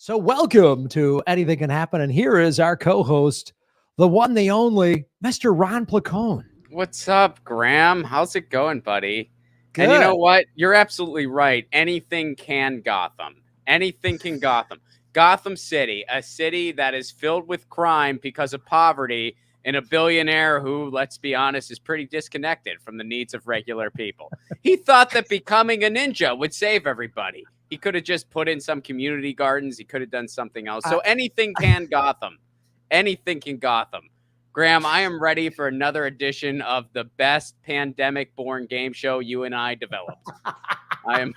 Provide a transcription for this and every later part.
So welcome to Anything Can Happen. And here is our co-host, the one, the only, Mr. Ron Placone. What's up, Graham? How's it going, buddy? Good. And you know what? You're absolutely right. Anything can Gotham. Anything can Gotham. Gotham City, a city that is filled with crime because of poverty and a billionaire who, let's be honest, is pretty disconnected from the needs of regular people. He thought that becoming a ninja would save everybody. He could have just put in some community gardens. He could have done something else. So anything can Gotham. Anything can Gotham. Graham, I am ready for another edition of the best pandemic-born game show you and I developed. I am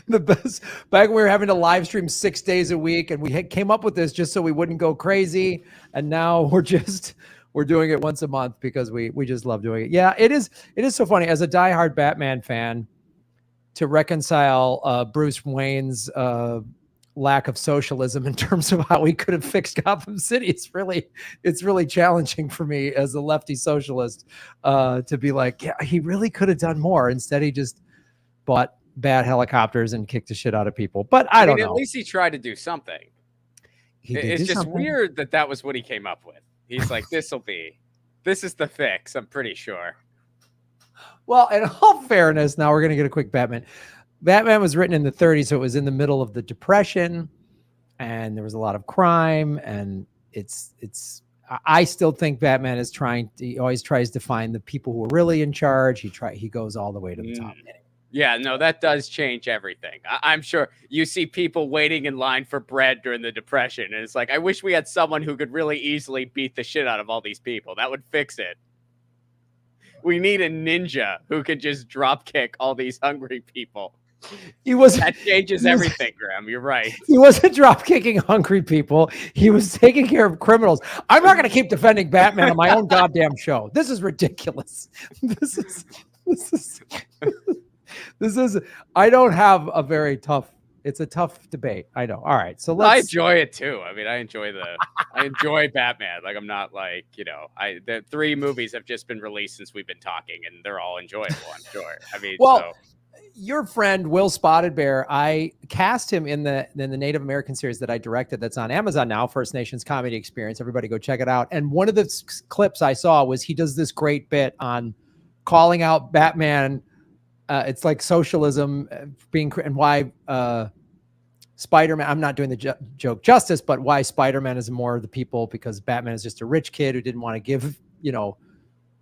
the best. Back when we were having to live stream 6 days a week, and we came up with this just so we wouldn't go crazy. And now we're doing it once a month because we just love doing it. Yeah, it is so funny as a diehard Batman fan to reconcile Bruce Wayne's lack of socialism in terms of how we could have fixed Gotham City. It's really challenging for me as a lefty socialist to be like, yeah, he really could have done more. Instead, he just bought bad helicopters and kicked the shit out of people. But I don't know. At least he tried to do something. It's just weird that was what he came up with. He's like, this is the fix, I'm pretty sure. Well, in all fairness, now we're going to get a quick Batman. Batman was written in the 30s, so it was in the middle of the Depression, and there was a lot of crime, and I still think Batman he always tries to find the people who are really in charge. He goes all the way to the top. Yeah, no, that does change everything. I'm sure you see people waiting in line for bread during the Depression, and it's like, I wish we had someone who could really easily beat the shit out of all these people. That would fix it. We need a ninja who could just drop kick all these hungry people. That changes everything, Graham. You're right. He wasn't drop kicking hungry people. He was taking care of criminals. I'm not going to keep defending Batman on my own goddamn show. This is ridiculous. This is. I don't have a very tough. It's a tough debate. I know. All right. So I enjoy it too. I mean, I enjoy Batman. Like, I'm not like, the 3 movies have just been released since we've been talking, and they're all enjoyable, I'm sure. I mean, your friend Will Spotted Bear, I cast him in the Native American series that I directed. That's on Amazon now. First Nations Comedy Experience. Everybody go check it out. And one of the clips I saw was he does this great bit on calling out Batman. It's like socialism and why Spider-Man, I'm not doing the joke justice, but why Spider-Man is more of the people, because Batman is just a rich kid who didn't want to give,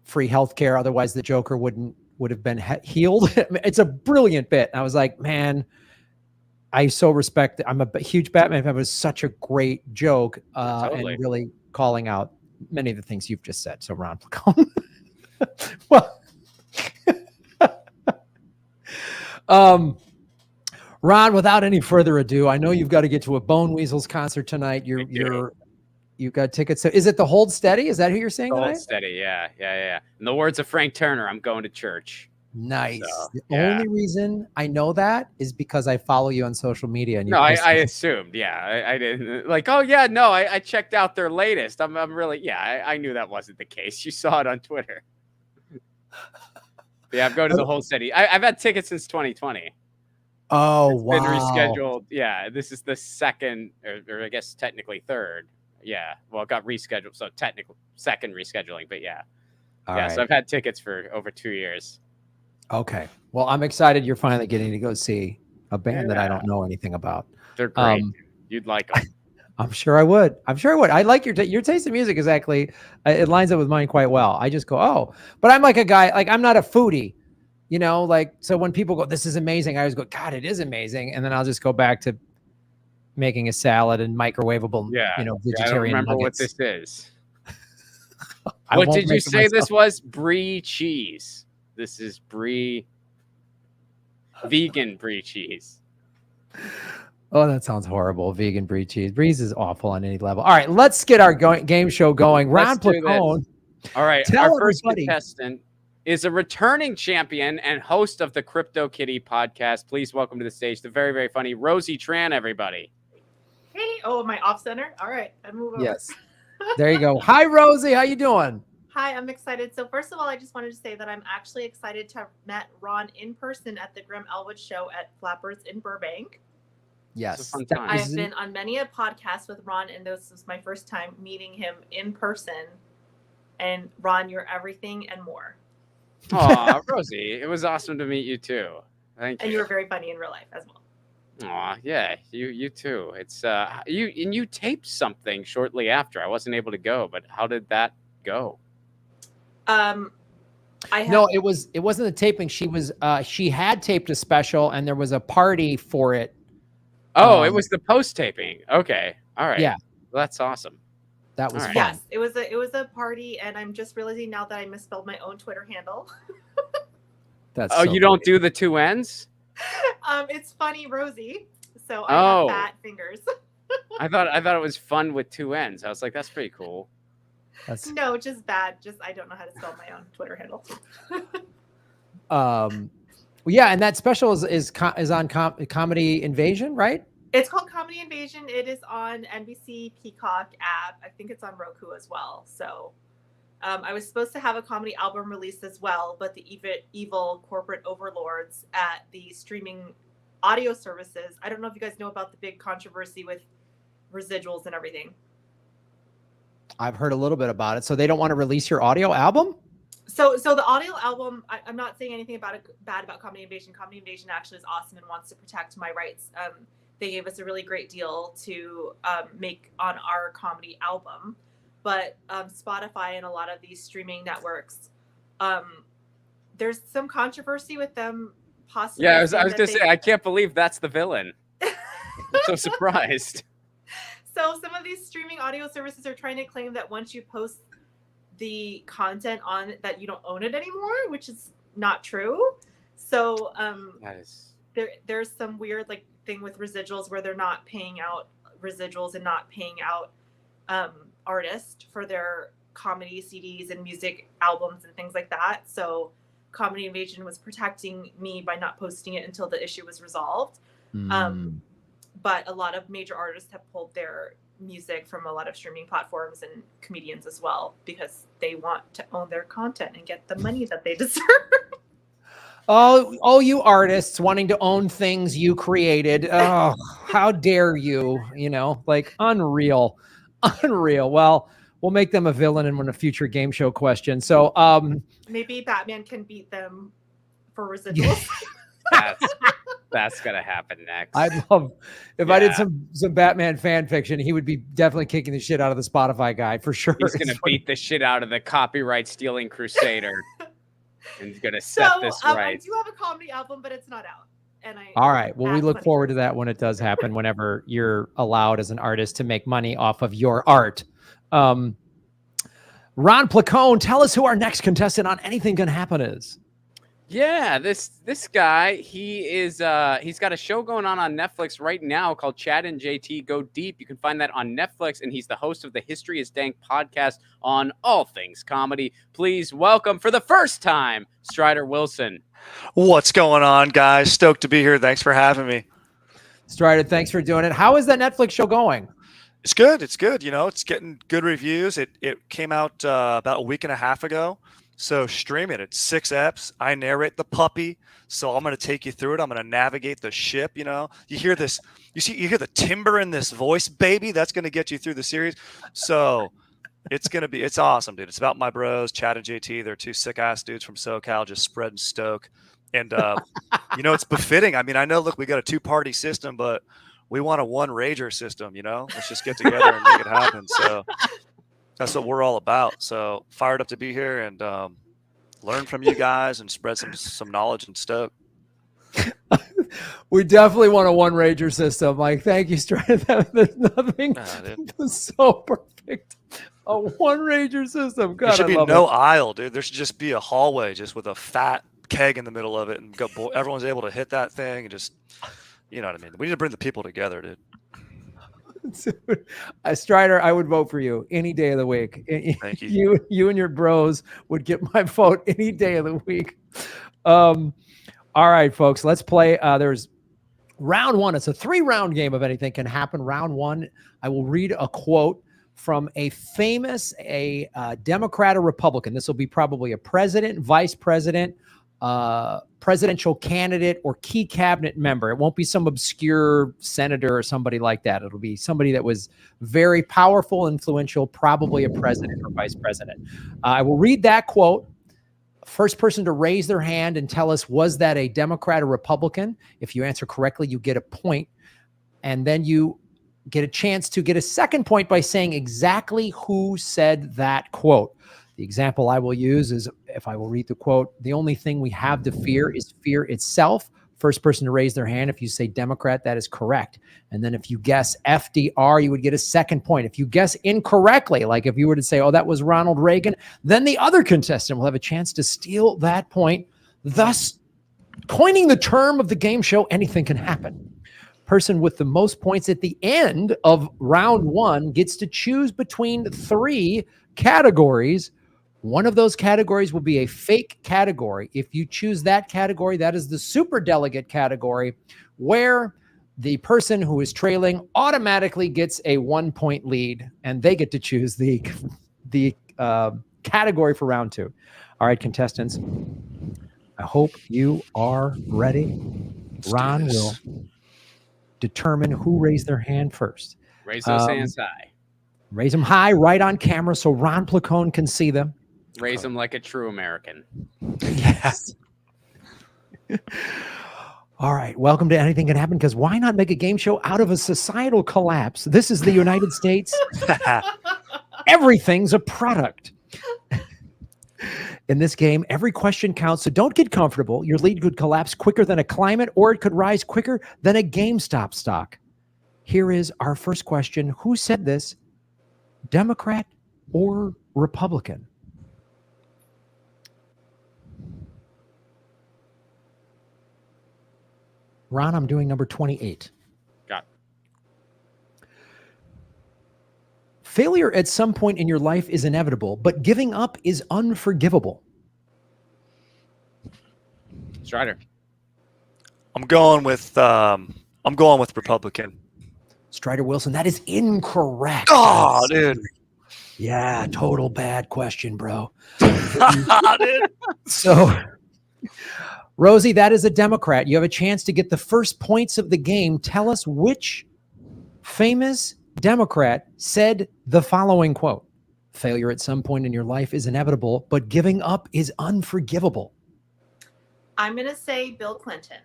free healthcare. Otherwise the Joker would have been healed. It's a brilliant bit. And I was like, man, I so respect it. I'm a huge Batman fan. It was such a great joke Totally. And really calling out many of the things you've just said. So Ron Placone. Well, Ron, without any further ado, I know you've got to get to a Bone Weasels concert tonight. You've got tickets. So is it the Hold Steady? Is that who you're saying tonight? Hold Steady, yeah. In the words of Frank Turner, I'm going to church. Nice. So, the only reason I know that is because I follow you on social media. And I assumed. Yeah, I didn't like. Oh yeah, no, I checked out their latest. I'm really. Yeah, I knew that wasn't the case. You saw it on Twitter. Yeah, I'm going to the Hold Steady. I've had tickets since 2020. Oh, it's been rescheduled. Yeah, this is the second, or I guess technically third. Yeah, well, it got rescheduled, so technically second rescheduling, but yeah. All right. So I've had tickets for over 2 years. Okay. Well, I'm excited you're finally getting to go see a band that I don't know anything about. They're great. You'd like them. I'm sure I would. I like your taste in music. Exactly. It lines up with mine quite well. I just go, oh, but I'm like a guy, like I'm not a foodie, so when people go, this is amazing, I always go, God, it is amazing. And then I'll just go back to making a salad and microwavable, vegetarian I don't remember nuggets. What this is. What did you say this was? Brie cheese. This is vegan brie cheese. Oh, that sounds horrible. Vegan brie cheese. Brie is awful on any level. All right, let's get our game show going. Ron Placone. All right, our first contestant is a returning champion and host of the Crypto Kitty podcast. Please welcome to the stage the very, very funny Rosie Tran, everybody. Hey, am I off center? All right, I move over. Yes. There you go. Hi, Rosie. How you doing? Hi, I'm excited. So first of all, I just wanted to say that I'm actually excited to have met Ron in person at the Grim Elwood show at Flappers in Burbank. Yes. It's a fun time. I've been on many a podcast with Ron, and this was my first time meeting him in person. And Ron, you're everything and more. Aw, Rosie, it was awesome to meet you too. Thank you. And you were very funny in real life as well. Aw, yeah, you too. It's you taped something shortly after. I wasn't able to go, but how did that go? No, it wasn't the taping. She had taped a special, and there was a party for it. Oh, it was the post taping. Okay, all right. Yeah, well, that's awesome. That was All fun. right. Yes, it was a party, and I'm just realizing now that I misspelled my own Twitter handle. That's Oh, so you don't funny. do the two N's? It's funny, Rosie. So I have fat fingers. I thought it was fun with two N's. I was like, that's pretty cool. No, just bad. Just I don't know how to spell my own Twitter handle. Well, yeah, and that special is on Comedy Invasion, right? It's called Comedy Invasion. It is on NBC Peacock app. I think it's on Roku as well. So I was supposed to have a comedy album release as well, but the evil corporate overlords at the streaming audio services. I don't know if you guys know about the big controversy with residuals and everything. I've heard a little bit about it. So they don't want to release your audio album? So the audio album, I'm not saying anything bad about Comedy Invasion. Comedy Invasion actually is awesome and wants to protect my rights. They gave us a really great deal to make on our comedy album. But Spotify and a lot of these streaming networks, there's some controversy with them possibly. Yeah, I was going to say, I can't believe that's the villain. I'm so surprised. So some of these streaming audio services are trying to claim that once you post the content on that, you don't own it anymore, which is not true. So there's some weird thing with residuals where they're not paying out residuals and not paying out artists for their comedy CDs and music albums and things like that. So Comedy Invasion was protecting me by not posting it until the issue was resolved. But a lot of major artists have pulled their music from a lot of streaming platforms and comedians as well, because they want to own their content and get the money that they deserve. Oh, you artists wanting to own things you created. Oh, how dare you, unreal. Well, we'll make them a villain in a future game show question. So maybe Batman can beat them for residuals. That's gonna happen next. I'd love if I did some Batman fan fiction. He would be definitely kicking the shit out of the Spotify guy for sure. He's gonna beat the shit out of the copyright stealing crusader, and he's gonna set this right. I do have a comedy album, but it's not out. All right. Well, we look forward to that when it does happen. Whenever you're allowed as an artist to make money off of your art. Ron Placone, tell us who our next contestant on Anything Can Happen is. Yeah, this guy, he's got a show going on Netflix right now called Chad and JT Go Deep. You can find that on Netflix, and he's the host of the History is Dank podcast on all things comedy. Please welcome for the first time, Strider Wilson. What's going on, guys? Stoked to be here. Thanks for having me. Strider, thanks for doing it. How is that Netflix show going? It's good. It's good. It's getting good reviews. It came out about a week and a half ago. So stream it. It's 6 eps. I narrate the puppy. So I'm going to take you through it. I'm going to navigate the ship. You hear this, you hear the timbre in this voice, baby. That's going to get you through the series. So it's awesome, dude. It's about my bros, Chad and JT. They're two sick ass dudes from SoCal, just spreading stoke. And, it's befitting. I mean, I know, look, we got a 2-party system, but we want a 1 rager system, let's just get together and make it happen. So that's what we're all about. So fired up to be here and learn from you guys and spread some knowledge and stoke. We definitely want a 1 rager system. Thank you, Strider. There's nothing so perfect. A 1 rager system. God, there should be no aisle, dude. There should just be a hallway just with a fat keg in the middle of it, and everyone's able to hit that thing and just, you know what I mean? We need to bring the people together, dude. Strider, I would vote for you any day of the week. Thank you. You and your bros would get my vote any day of the week. All right, folks, let's play. There's round 1. It's a 3-round game of Anything Can Happen. Round 1, I will read a quote from a famous Democrat or Republican. This will be probably a president, vice president, presidential candidate or key cabinet member. It won't be some obscure senator or somebody like that. It'll be somebody that was very powerful, influential, probably a president or vice president. I will read that quote. First person to raise their hand and tell us, was that a Democrat or Republican? If you answer correctly, you get a point. And then you get a chance to get a second point by saying exactly who said that quote. The example I will use is, if I will read the quote, the only thing we have to fear is fear itself. First person to raise their hand. If you say Democrat, that is correct. And then if you guess FDR, you would get a second point. If you guess incorrectly, like if you were to say, oh, that was Ronald Reagan, then the other contestant will have a chance to steal that point, thus coining the term of the game show, anything can happen. Person with the most points at the end of round one gets to choose between 3 categories. One of those categories will be a fake category. If you choose that category, that is the super delegate category, where the person who is trailing automatically gets a 1-point lead, and they get to choose the category for round 2. All right, contestants, I hope you are ready. Ron will determine who raised their hand first. Raise those hands high. Raise them high, right on camera, so Ron Placone can see them. Raise them like a true American. Yes. All right. Welcome to Anything Can Happen, because why not make a game show out of a societal collapse? This is the United States. Everything's a product. In this game, every question counts, so don't get comfortable. Your lead could collapse quicker than a climate, or it could rise quicker than a GameStop stock. Here is our first question. Who said this? Democrat or Republican? Ron, I'm doing number 28. Got it. Failure at some point in your life is inevitable, but giving up is unforgivable. Strider. I'm going with Republican. Strider Wilson, that is incorrect. Oh, dude. Yeah, total bad question, bro. Dude. So, Rosie, that is a Democrat. You have a chance to get the first points of the game. Tell us which famous Democrat said the following quote: failure at some point in your life is inevitable, but giving up is unforgivable. I'm going to say Bill Clinton.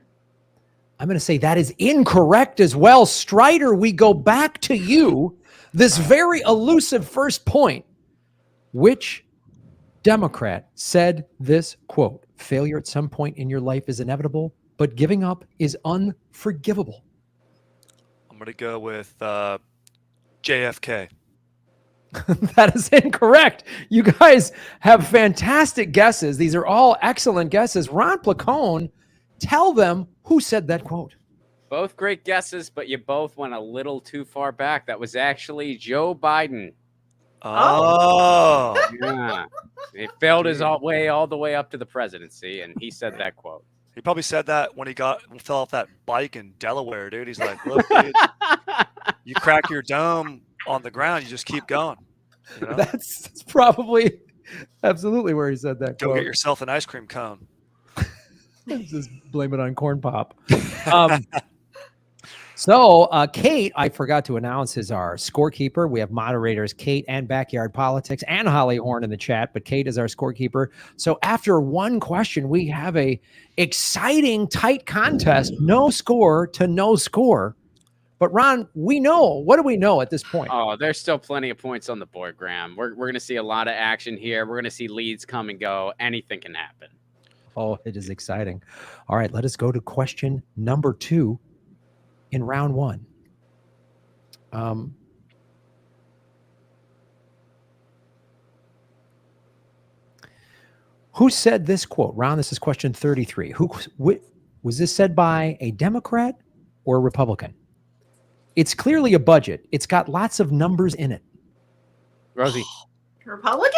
I'm going to say that is incorrect as well. Strider, we go back to you. This very elusive first point. Which Democrat said this quote? Failure at some point in your life is inevitable, but giving up is unforgivable. I'm going to go with JFK. That is incorrect. You guys have fantastic guesses. These are all excellent guesses. Ron Placone, tell them who said that quote. Both great guesses, but you both went a little too far back. That was actually Joe Biden. Oh. Yeah. It failed his way all the way up to the presidency, and he said that quote. He probably said that when he fell off that bike in Delaware, dude. He's like, look, dude, you crack your dome on the ground, you just keep going. You know? That's probably absolutely where he said that Go quote. get yourself an ice cream cone. Just blame it on corn pop. So Kate, I forgot to announce, is our scorekeeper. We have moderators Kate and Backyard Politics and Holly Horn in the chat, but Kate is our scorekeeper. So after one question, we have a exciting, tight contest, no score to no score. But Ron, we know. What do we know at this point? Oh, there's still plenty of points on the board, Graham. We're going to see a lot of action here. We're going to see leads come and go. Anything can happen. Oh, it is exciting. All right, let us go to question number 2 in round 1. Who said this quote? Ron, this is question 33. Was this said by a Democrat or a Republican? It's clearly a budget. It's got lots of numbers in it. Rosie. Republican?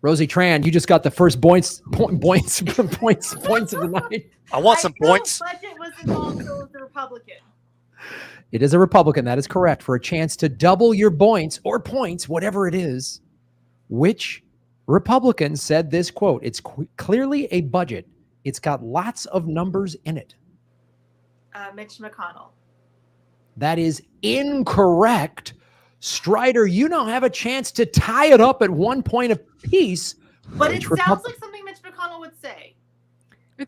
Rosie Tran, you just got the first points of the night. I want some points. Budget was involved, so it was a Republican. It is a Republican. That is correct. For a chance to double your points or points, whatever it is. Which Republican said this quote? It's clearly a budget. It's got lots of numbers in it. Mitch McConnell. That is incorrect. Strider, you now have a chance to tie it up at 1 point apiece. But it sounds like something Mitch McConnell would say.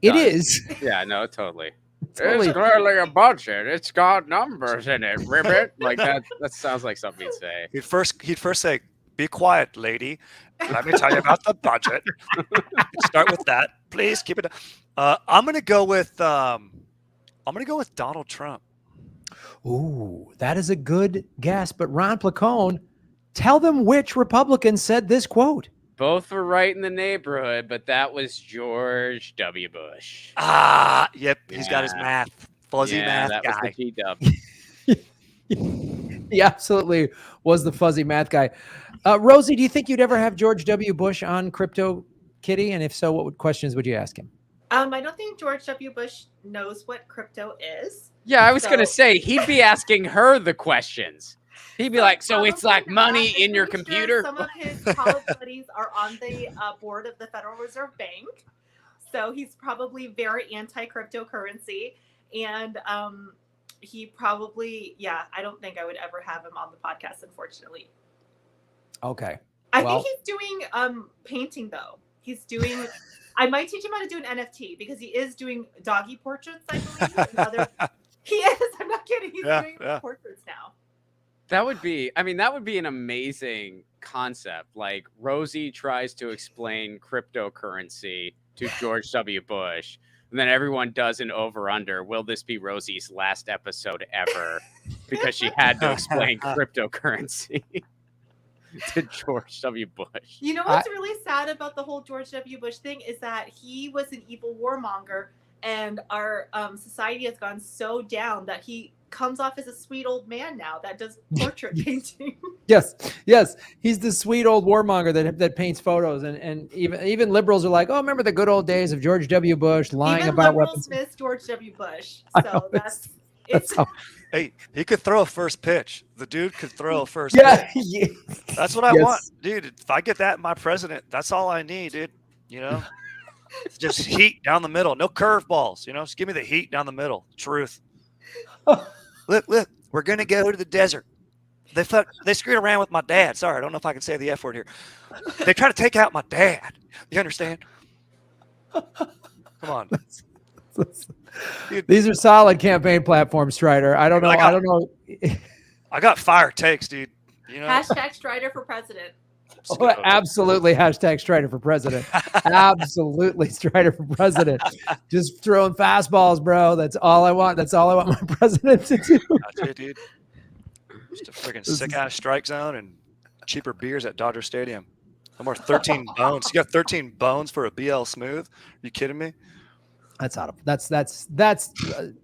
It is. Yeah, no, totally. Totally. It's clearly a budget. It's got numbers in it, ribbit. Like that sounds like something he'd say. He'd first say, "Be quiet, lady. Let me tell you about the budget." Start with that, please. Keep it. I'm gonna go with Donald Trump. Ooh, that is a good guess. But Ron Placone, tell them which Republican said this quote. Both were right in the neighborhood, but that was George W. Bush. Yep. He's got his math. Fuzzy math that guy. Was the GW. He absolutely was the fuzzy math guy. Rosie, do you think you'd ever have George W. Bush on Crypto Kitty? And if so, what questions would you ask him? I don't think George W. Bush knows what crypto is. Yeah, I was going to say, he'd be asking her the questions. He'd be like, so it's like money in your computer? Some of his college buddies are on the board of the Federal Reserve Bank. So he's probably very anti-cryptocurrency. And he probably, I don't think I would ever have him on the podcast, unfortunately. Okay. I think he's doing painting, though. I might teach him how to do an NFT because he is doing doggy portraits, I believe. He is. I'm not kidding. He's doing portraits now. That would be an amazing concept. Like Rosie tries to explain cryptocurrency to George W. Bush, and then everyone does an over-under. Will this be Rosie's last episode ever? Because she had to explain cryptocurrency to George W. Bush. You know what's really sad about the whole George W. Bush thing is that he was an evil warmonger, and our society has gone so down that he comes off as a sweet old man now that does portrait painting. Yes. He's the sweet old warmonger that paints photos, and even liberals are like, oh, remember the good old days of George W. Bush lying even about liberals weapons. miss George W. Bush. So that's how. Hey, he could throw a first pitch. The dude could throw a first pitch. Yeah. That's what I want, dude. If I get that in my president, that's all I need, dude. You know, it's just heat down the middle, no curveballs. You know, just give me the heat down the middle. Truth. Look, we're gonna go to the desert. They screwed around with my dad. Sorry, I don't know if I can say the F word here. They try to take out my dad. You understand? Come on. These are solid campaign platforms, Strider. I don't know. I got fire takes, dude. You know? Hashtag Strider for president. Oh, absolutely. Hashtag Strider for president. Absolutely. Strider for president. Just throwing fastballs, bro. That's all I want. That's all I want my president to do. That's it, dude. Just a freaking sick ass strike zone and cheaper beers at Dodger Stadium. I'm worth 13 bones. You got 13 bones for a BL Smooth? Are you kidding me? That's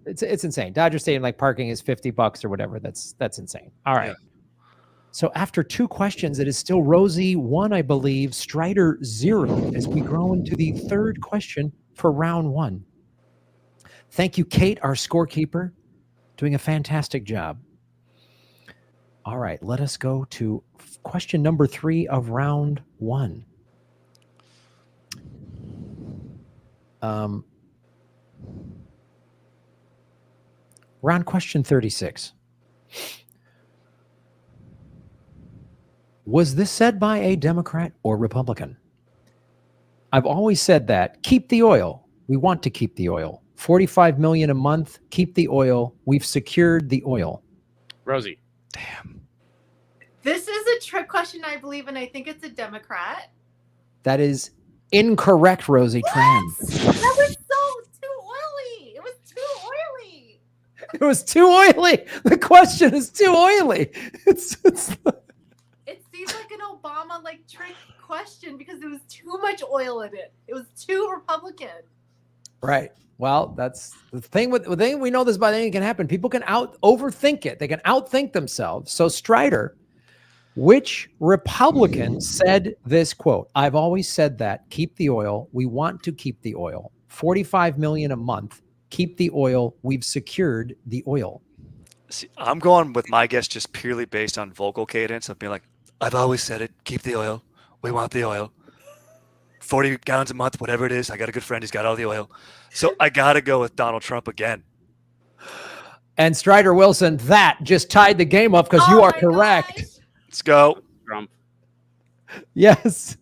it's insane. Dodger Stadium, like parking is $50 or whatever. That's insane. All right. Yeah. So after 2 questions, it is still Rosie 1, I believe, Strider 0, as we grow into the 3rd question for round 1. Thank you, Kate, our scorekeeper, doing a fantastic job. All right, let us go to question number 3 of round 1. Round question 36. Was this said by a Democrat or Republican? I've always said that. Keep the oil. We want to keep the oil. $45 million a month. Keep the oil. We've secured the oil. Rosie. Damn. This is a trick question, I believe, and I think it's a Democrat. That is incorrect, Rosie Tran. That was too oily. It was too oily. It was too oily. The question is too oily. It seems like an Obama trick question because there was too much oil in it. It was too Republican. Right. Well, that's the thing we know this about anything can happen. People can overthink it. They can outthink themselves. So Strider, which Republican said this quote? I've always said that. Keep the oil. We want to keep the oil. $45 million a month. Keep the oil. We've secured the oil. See, I'm going with my guess just purely based on vocal cadence of being like, I've always said it. Keep the oil. We want the oil. 40 gallons a month, whatever it is. I got a good friend. He's got all the oil. So I got to go with Donald Trump again. And Strider Wilson, that just tied the game up because you are correct. Gosh. Let's go. Trump. Yes.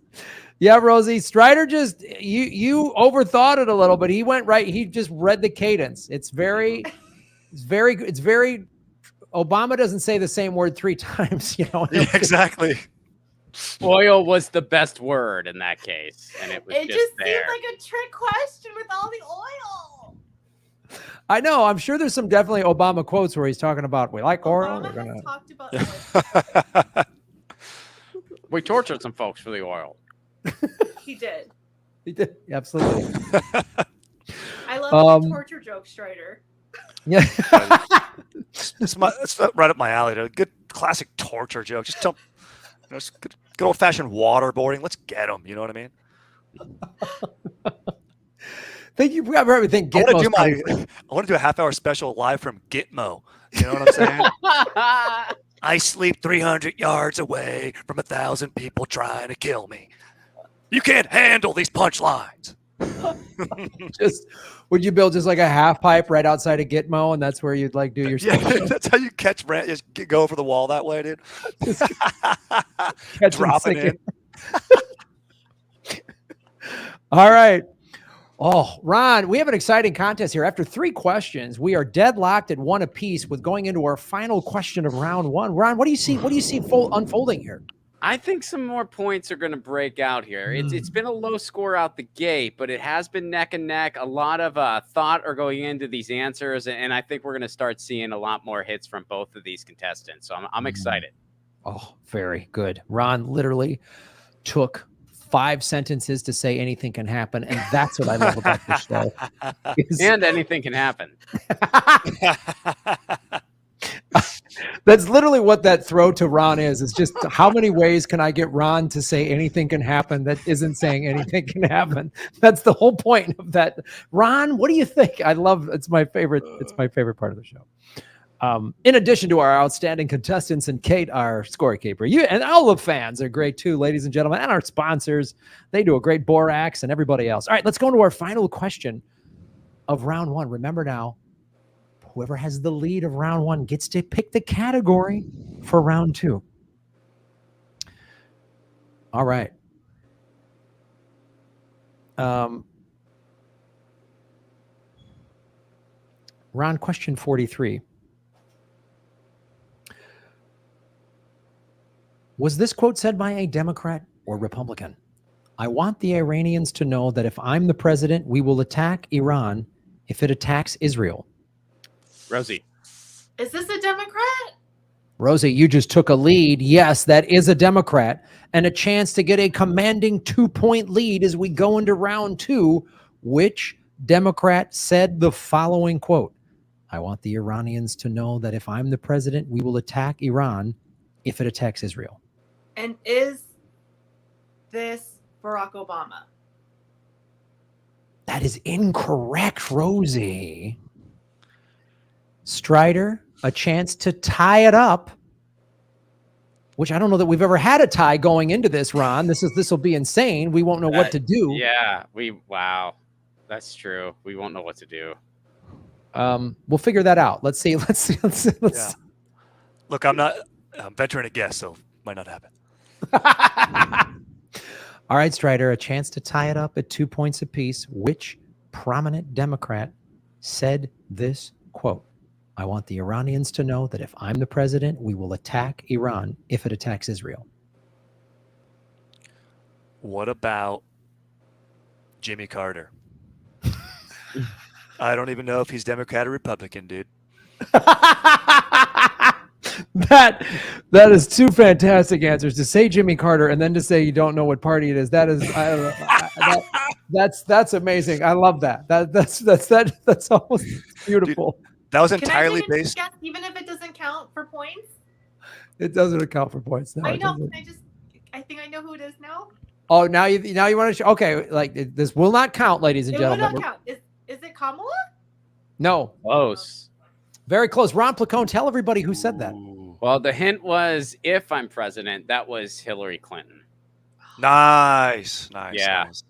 Yeah, Rosie. Strider just you overthought it a little, but he went right. He just read the cadence. It's very Obama doesn't say the same word 3 times, you know. Yeah, exactly. Oil was the best word in that case, and it was It just just there. seemed like a trick question with all the oil. I know. I'm sure there's some definitely Obama quotes where he's talking about we like oil. Obama We're gonna... has talked about oil. We tortured some folks for the oil. He did. He did. Absolutely. I love the torture joke, Strider. Yeah. It's right up my alley. A good classic torture joke. Just tell, good old fashioned waterboarding. Let's get them. You know what I mean? Thank you for everything. I want to do a half-hour special live from Gitmo. You know what I'm saying? I sleep 300 yards away from 1,000 people trying to kill me. You can't handle these punchlines. Would you build just like a half pipe right outside of Gitmo, and that's where you'd like do your Yeah, that's how you catch rant. Just go over the wall that way, dude. Drop it in. All right. Oh, Ron, we have an exciting contest here. After 3 questions, we are deadlocked at 1 apiece with going into our final question of round 1. Ron, what do you see? What do you see unfolding here? I think some more points are going to break out here. It's been a low score out the gate, but it has been neck and neck. A lot of thought are going into these answers, and I think we're going to start seeing a lot more hits from both of these contestants. So I'm excited. Oh, very good. Ron literally took 5 sentences to say anything can happen, and that's what I love about this show. And anything can happen. That's literally what that throw to Ron is just how many ways can I get Ron to say anything can happen that isn't saying anything can happen. That's the whole point of that. Ron, what do you think? It's my favorite part of the show. In addition to our outstanding contestants and Kate, our scorekeeper, you and all the fans are great too, ladies and gentlemen, and our sponsors. They do a great Borax and everybody else. All right, let's go into our final question of round 1. Remember now, whoever has the lead of round 1 gets to pick the category for round 2. All right. Ron, question 43. Was this quote said by a Democrat or Republican? I want the Iranians to know that if I'm the president, we will attack Iran if it attacks Israel. Rosie. Is this a Democrat? Rosie, you just took a lead. Yes, that is a Democrat, and a chance to get a commanding 2-point lead as we go into round 2. Which Democrat said the following quote? I want the Iranians to know that if I'm the president, we will attack Iran if it attacks Israel. And is this Barack Obama? That is incorrect, Rosie. Strider, a chance to tie it up, which I don't know that we've ever had a tie going into this, Ron. This will be insane. We won't know what to do. Yeah, wow. That's true. We won't know what to do. We'll figure that out. Let's see. Yeah. Look, I'm venturing a guess, so might not happen. All right, Strider, a chance to tie it up at 2 points apiece. Which prominent Democrat said this quote? I want the Iranians to know that if I'm the president, we will attack Iran if it attacks Israel. What about Jimmy Carter? I don't even know if he's Democrat or Republican, dude. That is 2 fantastic answers. To say Jimmy Carter and then to say you don't know what party it is. That is that's amazing. I love that. That's almost beautiful. Dude, that was Can entirely I based. guess, even if it doesn't count for points? It doesn't account for points. No, I know. I think I know who it is now. Oh, now you want to show? Okay, like this will not count, ladies and gentlemen. It will not count. Is it Kamala? No. Close. Very close. Ron Placone, tell everybody who said that. Well, the hint was if I'm president, that was Hillary Clinton. Nice. Yeah. Nice.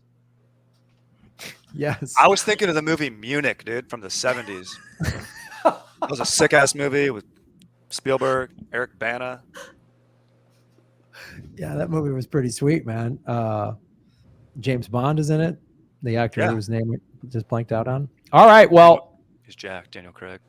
Yes. I was thinking of the movie Munich, dude, from the 70s. That was a sick-ass movie with Spielberg, Eric Bana. Yeah, that movie was pretty sweet, man. James Bond is in it. The actor whose name just blanked out on. All right, well. He's Jack, Daniel Craig.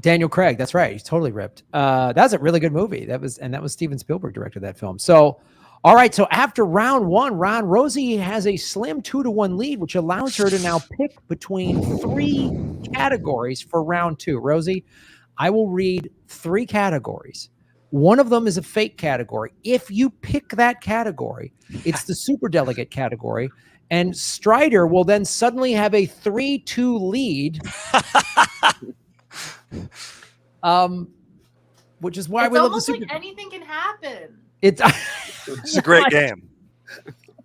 Daniel Craig, that's right. He's totally ripped. That was a really good movie. That was Steven Spielberg directed that film. So, all right. So after round one, Rosie has a slim 2-1 lead, which allows her to now pick between 3 categories for round 2. Rosie, I will read 3 categories. One of them is a fake category. If you pick that category, it's the superdelegate category. And Strider will then suddenly have a 3-2 lead. Which is why we love the almost super. like anything can happen. It's a great game.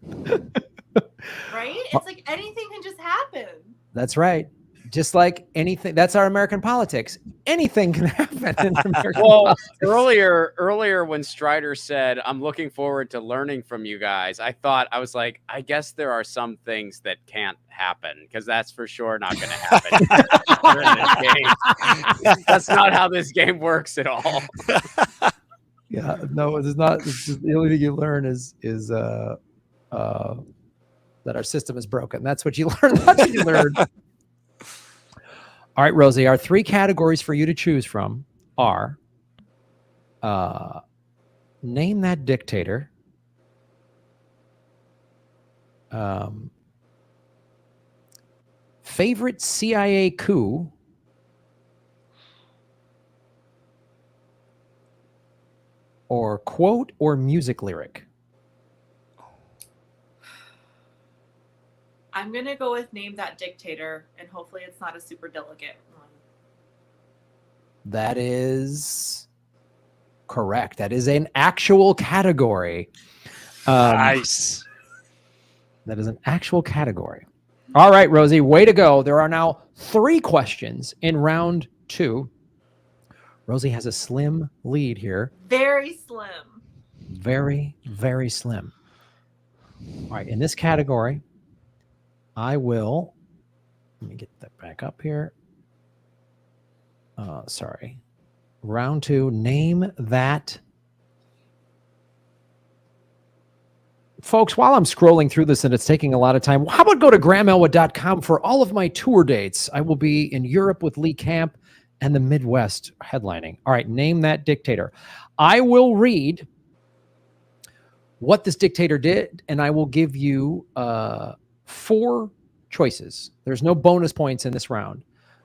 Right? It's like anything can just happen. That's right. Just like anything. That's our American politics. Anything can happen in American politics. Earlier when Strider said, I'm looking forward to learning from you guys, I was like, I guess there are some things that can't happen because that's for sure not going to happen during this game. That's not how this game works at all. Yeah, no, it's not. It's just, the only thing you learn is that our system is broken. That's what you learn. That's what you learn. All right, Rosie, our 3 categories for you to choose from are name that dictator, favorite CIA coup, or quote or music lyric. I'm going to go with name that dictator, and hopefully it's not a super delegate one. That is correct. That is an actual category. Nice. That is an actual category. All right, Rosie, way to go. There are now 3 questions in round 2. Rosie has a slim lead here. Very slim. Very, very slim. All right, in this category, let me get that back up here. Sorry. Round 2, name that. Folks, while I'm scrolling through this and it's taking a lot of time, how about go to grahamelwood.com for all of my tour dates? I will be in Europe with Lee Camp and the Midwest headlining. All right, name that dictator. I will read what this dictator did, and I will give you 4 choices. There's no bonus points in this round.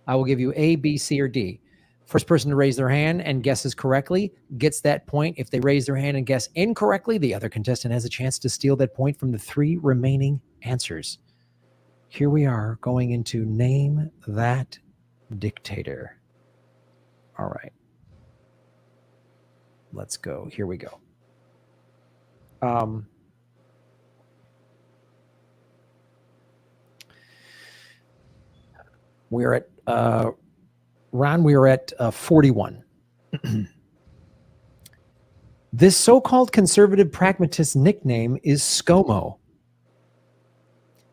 I will give you A, B, C, or D. First person to raise their hand and guesses correctly gets that point. If they raise their hand and guess incorrectly, the other contestant has a chance to steal that point from the 3 remaining answers. Here we are going into name that dictator. All right. Let's go. Here we go. We're at Ron, we are at 41. This so-called conservative pragmatist nickname is ScoMo.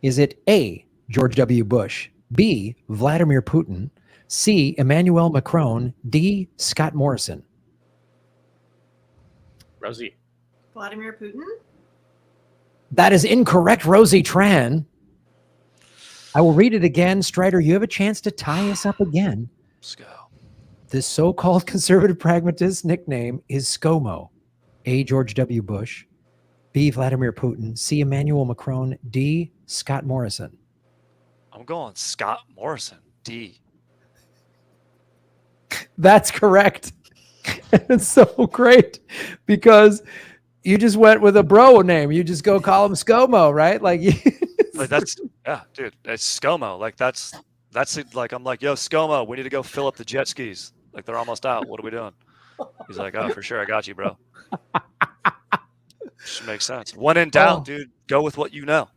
Is it A, George W. Bush, B, Vladimir Putin, C, Emmanuel Macron, D, Scott Morrison? Rosie. Vladimir Putin? That is incorrect, Rosie Tran. I will read it again. Strider, you have a chance to tie us up again. Let's go. This so-called conservative pragmatist nickname is ScoMo. A, George W. Bush, B, Vladimir Putin, C, Emmanuel Macron, D, Scott Morrison. I'm going Scott Morrison, D. That's correct. It's so great because you just went with a bro name. You just go call him ScoMo, right? Like that's yeah, dude. It's ScoMo. Like that's it. Like I'm like, yo, ScoMo, we need to go fill up the jet skis. Like they're almost out. What are we doing? He's like, oh, for sure, I got you, bro. Just makes sense. When in doubt, dude, go with what you know.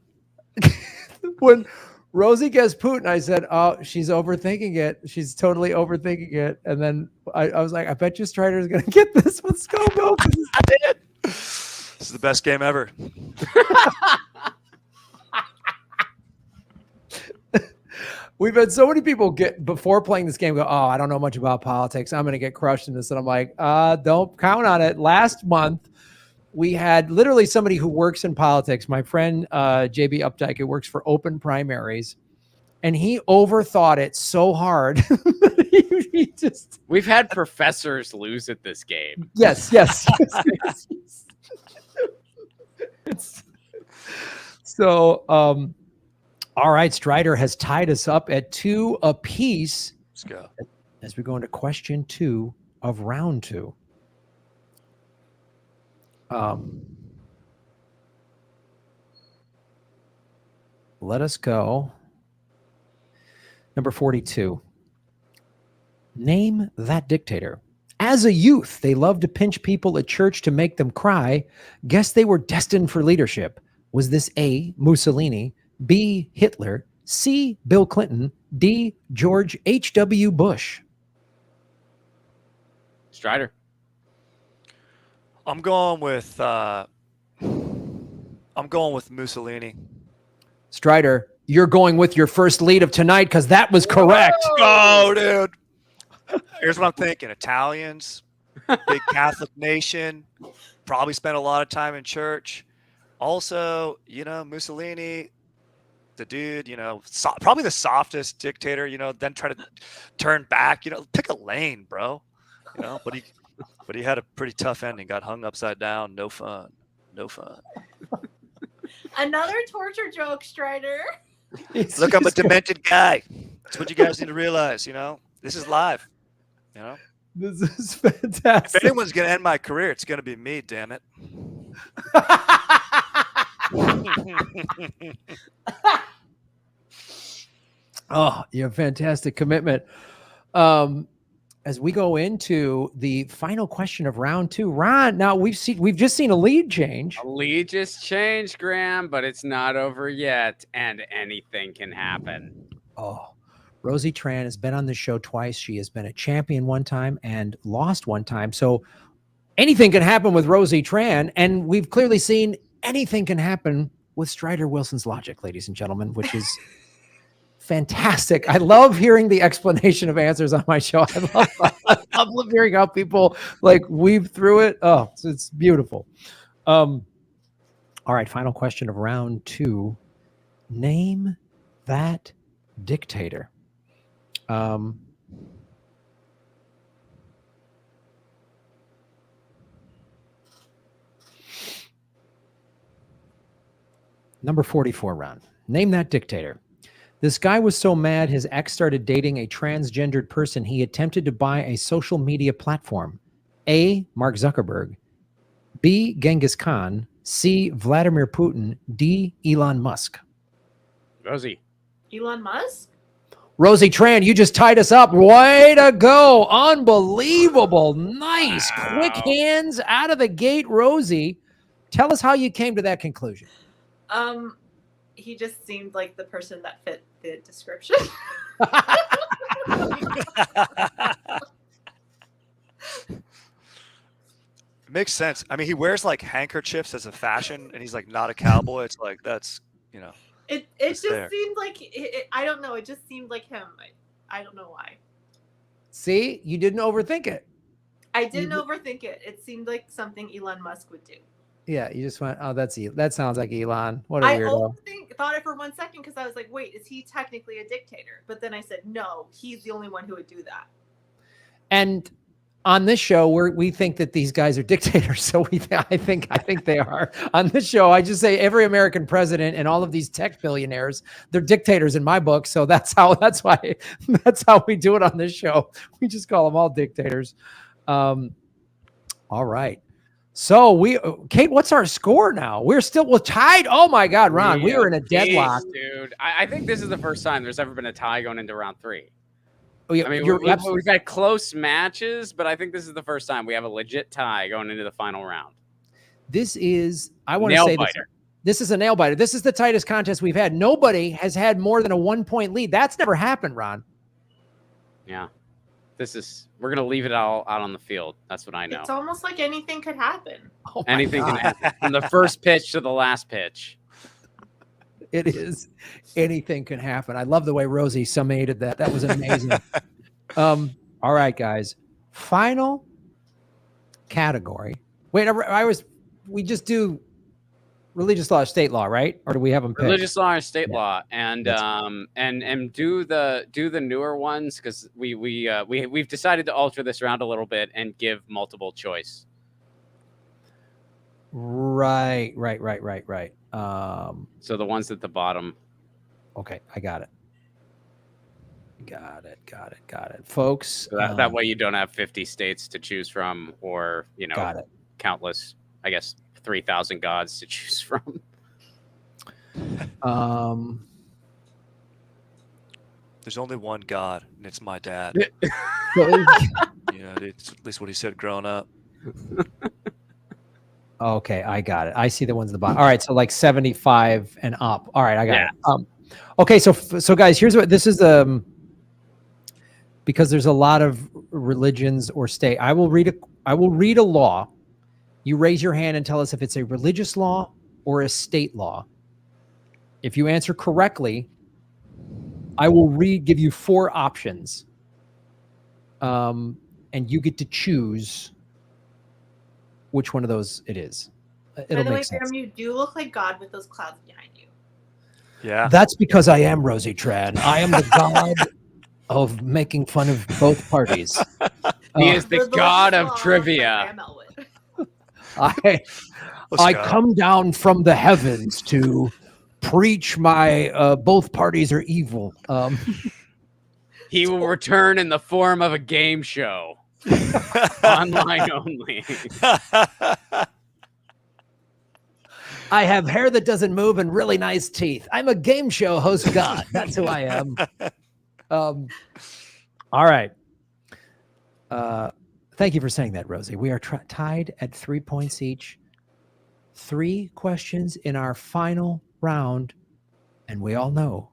When Rosie guessed Putin, I said, oh, she's overthinking it. She's totally overthinking it. And then I was like, I bet you Strider is going to get this with ScoMo. I did. This is the best game ever. We've had so many people get before playing this game go, oh, I don't know much about politics. I'm going to get crushed in this. And I'm like, don't count on it. Last month, we had literally somebody who works in politics. My friend, JB Updike, who works for Open Primaries. And he overthought it so hard. he just. We've had professors lose at this game. Yes. So, all right, Strider has tied us up at 2 apiece. Let's go. As we go into question 2 of round 2. Let us go. Number 42. Name that dictator. As a youth, they loved to pinch people at church to make them cry. Guess they were destined for leadership. Was this A, Mussolini, B, Hitler, C, Bill Clinton, D, George H.W. Bush? Strider. I'm going with Mussolini. Strider, you're going with your first lead of tonight because that was correct. Oh, dude. Here's what I'm thinking. Italians, big Catholic nation, probably spent a lot of time in church. Also, Mussolini, the dude, probably the softest dictator, then try to turn back, pick a lane, bro. But he had a pretty tough ending, got hung upside down. No fun. Another torture joke, Strider. Look, I'm a demented guy. That's what you guys need to realize, This is live. This is fantastic. If anyone's going to end my career, it's going to be me, damn it. Oh, you have fantastic commitment. As we go into the final question of round 2, Ron, now we've just seen a lead change. A lead just changed, Graham, but it's not over yet, and anything can happen. Oh, Rosie Tran has been on this show twice. She has been a champion one time and lost one time. So anything can happen with Rosie Tran, and we've clearly seen anything can happen with Strider Wilson's logic, ladies and gentlemen, which is fantastic. I love hearing the explanation of answers on my show. I love hearing how people weave through it. Oh, it's beautiful. All right, final question of round 2. Name that dictator. Number 44, Ron. Name that dictator. This guy was so mad his ex started dating a transgendered person he attempted to buy a social media platform. A, Mark Zuckerberg. B, Genghis Khan. C, Vladimir Putin. D, Elon Musk. Rosie. Elon Musk? Rosie Tran, you just tied us up. Way to go. Unbelievable. Nice. Wow. Quick hands out of the gate, Rosie. Tell us how you came to that conclusion. He just seemed like the person that fit the description. It makes sense. I mean, he wears handkerchiefs as a fashion, and he's not a cowboy. It's that's It just seemed like I don't know. It just seemed like him. I don't know why. See, you didn't overthink it. I didn't overthink it. It seemed like something Elon Musk would do. Yeah, you just went, oh, that sounds like Elon. What a I weirdo. thought it for 1 second because I was like, wait, is he technically a dictator? But then I said, no, he's the only one who would do that. And on this show, we think that these guys are dictators. So I think they are. On this show, I just say every American president and all of these tech billionaires, they're dictators in my book. So that's how we do it on this show. We just call them all dictators. All right. So Kate, what's our score now? We're tied. Oh my God, Ron, we are in a deadlock. Dude, I think this is the first time there's ever been a tie going into round 3. Oh, yeah, I mean, we've had close matches, but I think this is the first time we have a legit tie going into the final round. This is, I want to say this is a nail biter. This is the tightest contest we've had. Nobody has had more than a 1-point lead. That's never happened, Ron. Yeah. We're going to leave it all out on the field. That's what I know. It's almost like anything could happen. Oh anything can happen from the first pitch to the last pitch. It is anything can happen. I love the way Rosie summated that. That was amazing. All right, guys. Final category. Wait, we just do religious law, state law, right? Or do we have them picked? Religious law and state Yeah. law, and do the newer ones, because we've decided to alter this around a little bit and give multiple choice. Right. So the ones at the bottom. Okay, I got it. Got it, folks. So that way you don't have 50 states to choose from, or got it. countless, I guess, 3,000 gods to choose from. There's only one God, and it's my dad. It's at least what he said growing up. Okay, I got it. I see the ones at the bottom. All right, so like 75 and up. All right, I got it. Okay, so guys, here's what this is. Because there's a lot of religions or state. I will read a law. You raise your hand and tell us if it's a religious law or a state law. If you answer correctly, I will give you 4 options. And you get to choose which one of those it is. It'll By the way, make sense. Graham, you do look like God with those clouds behind you. Yeah. That's because I am Rosie Tran. I am the god of making fun of both parties. He is the For god religious of law, trivia. Graham Elwood. I come down from the heavens to preach my both parties are evil. He will return in the form of a game show. Online only. I have hair that doesn't move and really nice teeth. I'm a game show host god. That's who I am. All right. Thank you for saying that, Rosie. We are tied at 3 points each. 3 questions in our final round, and we all know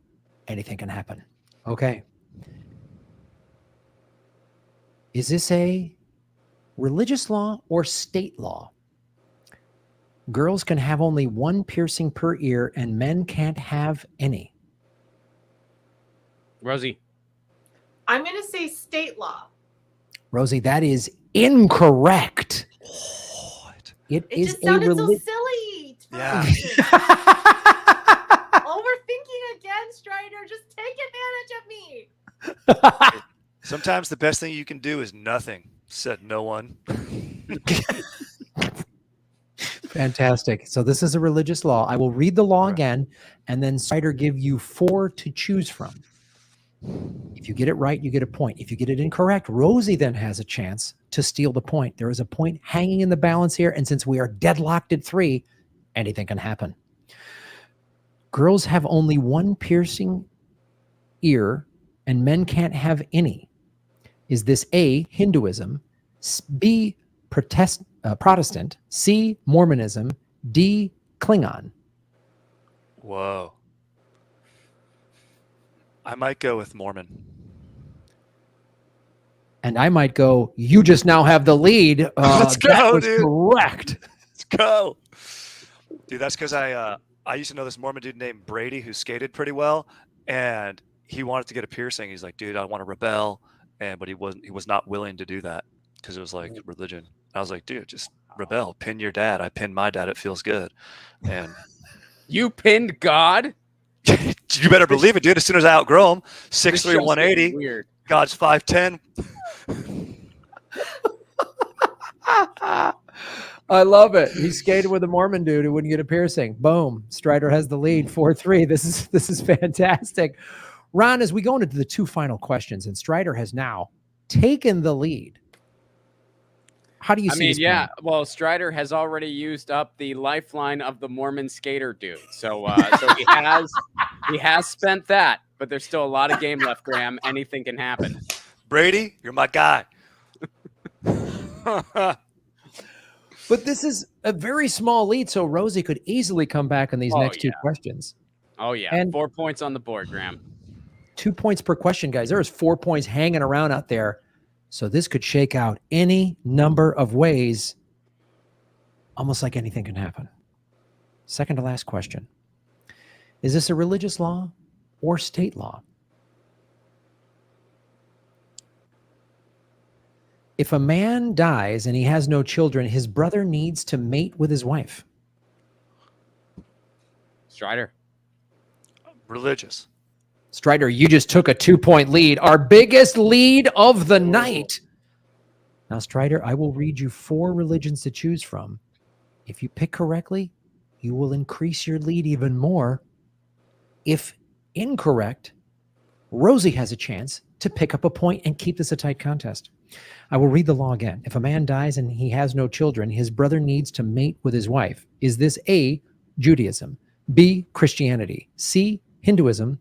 anything can happen. Okay. Is this a religious law or state law? Girls can have only 1 piercing per ear, and men can't have any. Rosie. I'm going to say state law. Rosie, that is incorrect. What? It It is just sounded so silly. Yeah. Overthinking again, Strider. Just take advantage of me. Sometimes the best thing you can do is nothing, said no one. Fantastic. So this is a religious law. I will read the law again, and then Strider give you 4 to choose from. If you get it right, you get a point. If you get it incorrect, Rosie then has a chance to steal the point. There is a point hanging in the balance here, and since we are deadlocked at 3, anything can happen. Girls have only 1 piercing ear, and men can't have any. Is this A, Hinduism, B, Protestant, C, Mormonism, D, Klingon? Whoa. I might go with Mormon. And I might go, you just now have the lead. Let's go, that was dude. correct. Let's go. Dude, that's because I used to know this Mormon dude named Brady who skated pretty well, and he wanted to get a piercing. He's like, dude, I want to rebel, but he was not willing to do that because it was like religion. I was like, dude, just rebel. Pin your dad. I pinned my dad. It feels good. And You pinned God? you better believe it, dude. As soon as I outgrow him, 6'3", 180. Weird. God's 5'10". I love it. He skated with a Mormon dude who wouldn't get a piercing. Boom. Strider has the lead, 4-3. This is fantastic. Ron, as we go into the 2 final questions, and Strider has now taken the lead. How do you see this going? Well, Strider has already used up the lifeline of the Mormon skater dude. So he has spent that, but there's still a lot of game left, Graham. Anything can happen. Brady, you're my guy. But this is a very small lead, so Rosie could easily come back in these next 2 questions. Oh, yeah. And 4 points on the board, Graham. 2 points per question, guys. There is 4 points hanging around out there. So this could shake out any number of ways, almost like anything can happen. Second to last question. Is this a religious law or state law? If a man dies and he has no children, his brother needs to mate with his wife. Strider. Religious. Strider, you just took a 2-point lead, our biggest lead of the night. Now, Strider, I will read you 4 religions to choose from. If you pick correctly, you will increase your lead even more. If incorrect, Rosie has a chance to pick up a point and keep this a tight contest. I will read the law again. If a man dies and he has no children, his brother needs to mate with his wife. Is this A, Judaism, B, Christianity, C, Hinduism,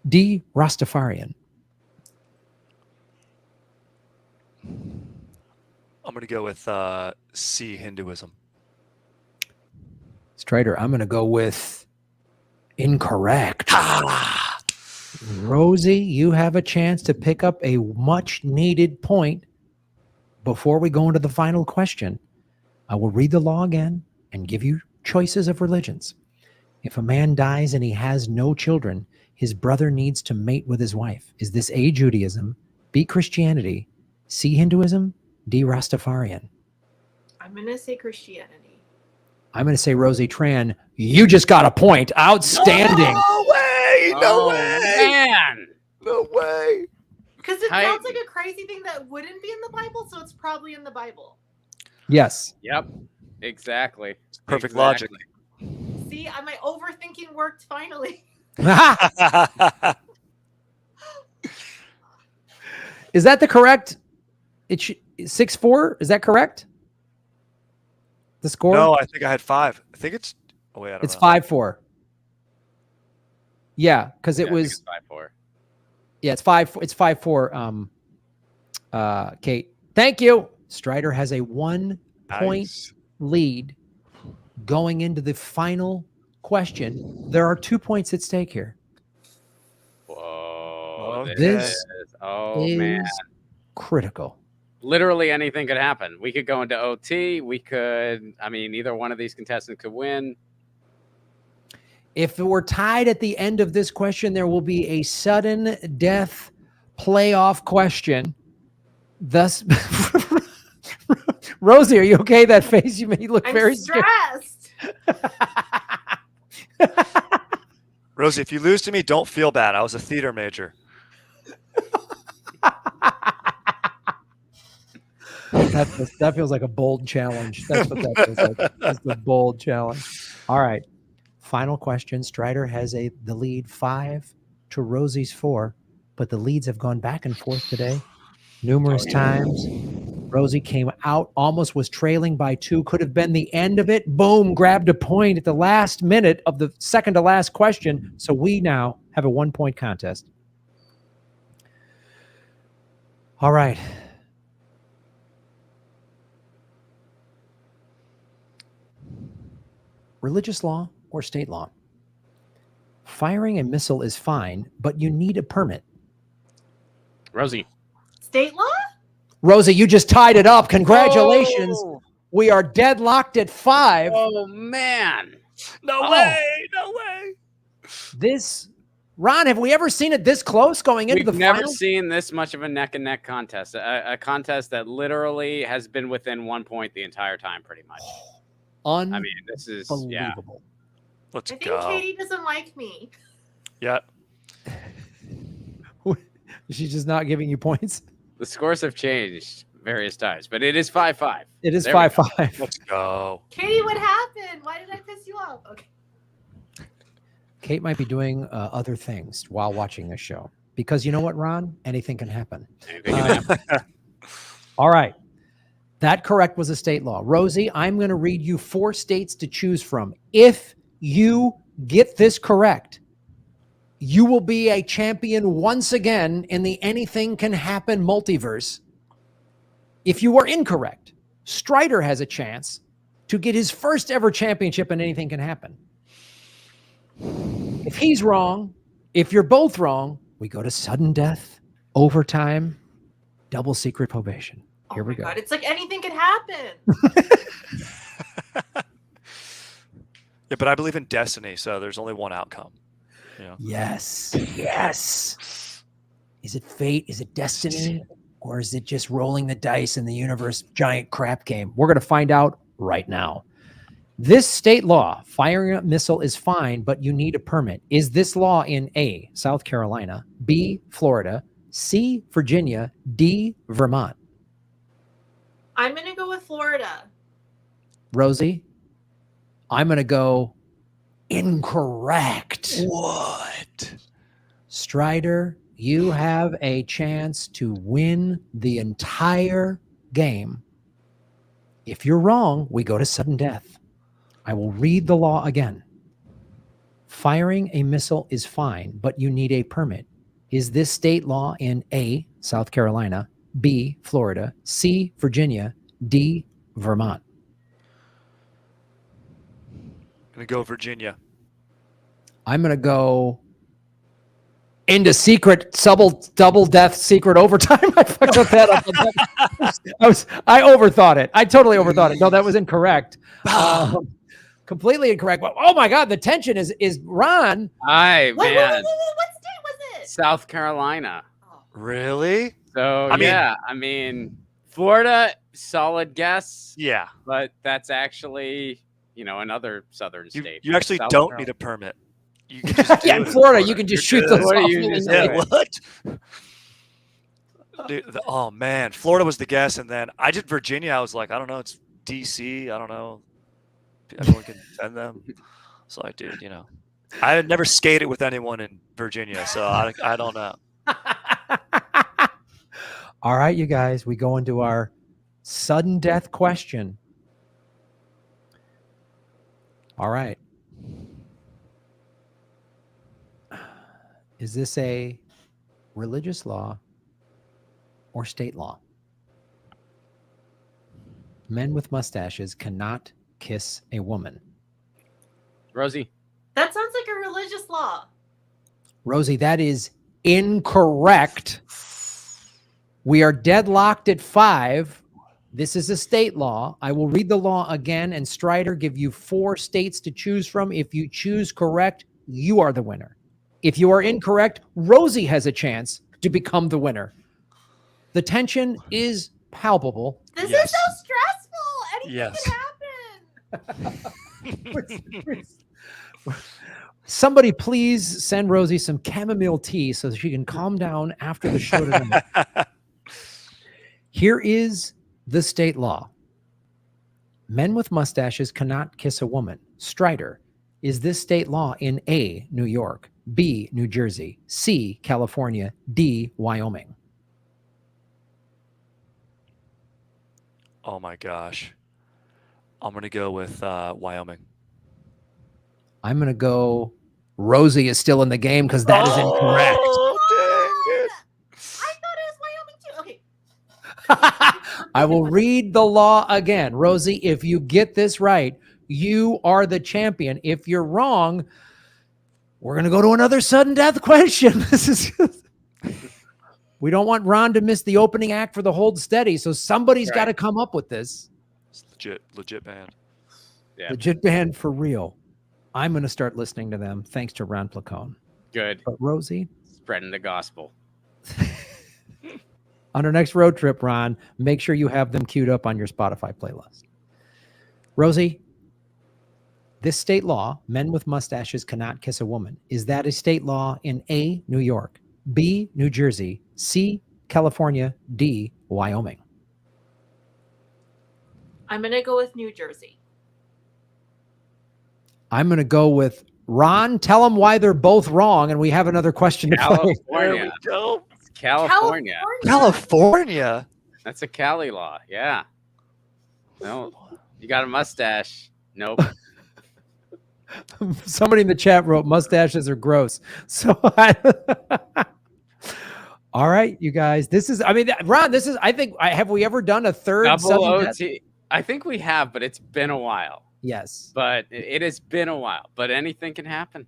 D, Rastafarian? I'm going to go with C, Hinduism. Strider, I'm going to go with incorrect. Rosie, you have a chance to pick up a much needed point before we go into the final question. I will read the law again and give you choices of religions. If a man dies and he has no children, his brother needs to mate with his wife. Is this A, Judaism, B, Christianity, C, Hinduism, D, Rastafarian? I'm going to say Christianity. I'm going to say Rosie Tran. You just got a point. Outstanding. No way! No way! Man. No way! Because it Tight. sounds like a crazy thing that wouldn't be in the Bible, so it's probably in the Bible. Yes. Yep. Exactly. Perfect logic. See, my overthinking worked finally. Is that the correct? It's 6-4. Is that correct? The score? No, I think I had 5. I think it's. Oh wait, I don't It's know. 5-4. Yeah, because it Yeah, I think was. it's 5-4. Yeah, it's 5. It's 5-4. Kate, thank you. Strider has a 1-point Nice. lead going into the final question. There are 2 points at stake here. Whoa. Okay. This is man. critical. Literally anything could happen. We could go into OT. We could, either one of these contestants could win. If we're tied at the end of this question, there will be a sudden death playoff question. Thus, Rosie, are you okay? That face you made look I'm very scared. stressed. Rosie, if you lose to me, don't feel bad. I was a theater major. That feels like a bold challenge. That's what that feels like. That's a bold challenge. All right. Final question. Strider has the lead 5 to Rosie's 4, but the leads have gone back and forth today numerous times. Rosie came out, almost was trailing by 2, could have been the end of it. Boom, grabbed a point at the last minute of the second to last question. So we now have a 1-point contest. All right. Religious law or state law? Firing a missile is fine, but you need a permit. Rosie. State law? Rosie, you just tied it up. Congratulations. Oh, We are deadlocked at 5. oh man. No Oh. way! No way! Ron, have we ever seen it this close going into We've the never final? seen this much of a neck and neck contest. A contest that literally has been within 1 point the entire time, pretty much. This is Unbelievable. Let's I think go. Katie doesn't like me. Yeah. She's just not giving you points. The scores have changed various times, but it is 5-5. It is There we 5-5. Let's go. Katie, what happened? Why did I piss you off? Okay. Kate might be doing other things while watching this show. Because you know what, Ron? Anything can happen. Anything can happen. All right. That correct was a state law. Rosie, I'm going to read you 4 states to choose from. If you get this correct, you will be a champion once again in the anything can happen multiverse. If you are incorrect, Strider has a chance to get his first ever championship in anything can happen. If he's wrong, if you're both wrong, we go to sudden death, overtime, double secret probation. Here we go. God, it's like anything could happen. Yeah, but I believe in destiny, so there's only one outcome. Yes. Is it fate? Is it destiny? Or is it just rolling the dice in the universe giant crap game? We're going to find out right now. This state law, firing a missile is fine, but you need a permit. Is this law in A, South Carolina, B, Florida, C, Virginia, D, Vermont? I'm going to go with Florida. Rosie, I'm going to go incorrect. What? Strider, you have a chance to win the entire game. If you're wrong, we go to sudden death. I will read the law again. Firing a missile is fine, but you need a permit. Is this state law in A, South Carolina, B, Florida, C, Virginia, D, Vermont? I'm going to go Virginia. I'm going to go into secret double death secret overtime. I fucked up that up. I overthought it. I totally overthought it. No, that was incorrect. Completely incorrect. Oh my God, the tension is Ron. Hi, What man. state was it? South Carolina. Really? So I mean, Florida, solid guess. Yeah. But that's actually, another southern state. You actually South don't Carolina. need a permit. You can just Yeah, in Florida, you can just shoot those What off. do you just willy-nilly. do? Yeah, what? Dude, oh man, Florida was the guess, and then I did Virginia. I was like, I don't know, it's DC. I don't know. Everyone can defend them. So I did, I had never skated with anyone in Virginia, so I don't know. All right, you guys, we go into our sudden death question. All right. Is this a religious law or state law? Men with mustaches cannot kiss a woman. Rosie. That sounds like a religious law. Rosie, that is incorrect. We are deadlocked at 5. This is a state law. I will read the law again, and Strider give you 4 states to choose from. If you choose correct, you are the winner. If you are incorrect, Rosie has a chance to become the winner. The tension is palpable. This Yes. is so stressful. Anything Yes. can happen. Somebody please send Rosie some chamomile tea so that she can calm down after the show tonight. Here is the state law. Men with mustaches cannot kiss a woman. Strider, is this state law in A, New York, B, New Jersey, C, California, D, Wyoming? Oh my gosh. I'm going to go with Wyoming. I'm going to go Rosie is still in the game because that is incorrect. Oh, dang it. I thought it was Wyoming too. Okay. I will read the law again. Rosie, if you get this right, you are the champion. If you're wrong, we're going to go to another sudden death question. This is we don't want Ron to miss the opening act for the Hold Steady, so somebody's got to come up with this. It's legit band. Yeah. Legit band for real. I'm going to start listening to them thanks to Ron Placone. Good. But Rosie, Spreading the gospel. on our next road trip, Ron, make sure you have them queued up on your Spotify playlist. Rosie, this state law, men with mustaches cannot kiss a woman. Is that a state law in A, New York, B, New Jersey, C, California, D, Wyoming? I'm going to go with New Jersey. I'm going to go with Ron. Tell them why they're both wrong, and we have another question to play. There California. we go. It's California. California. That's a Cali law. Yeah. No, you got a mustache. Nope. Somebody in the chat wrote mustaches are gross. So, all right, you guys. This is, I mean, Ron, this is, I think, have we ever done a third Double sudden death? OT. I think we have, but it's been a while. Yes. It has been a while, but anything can happen.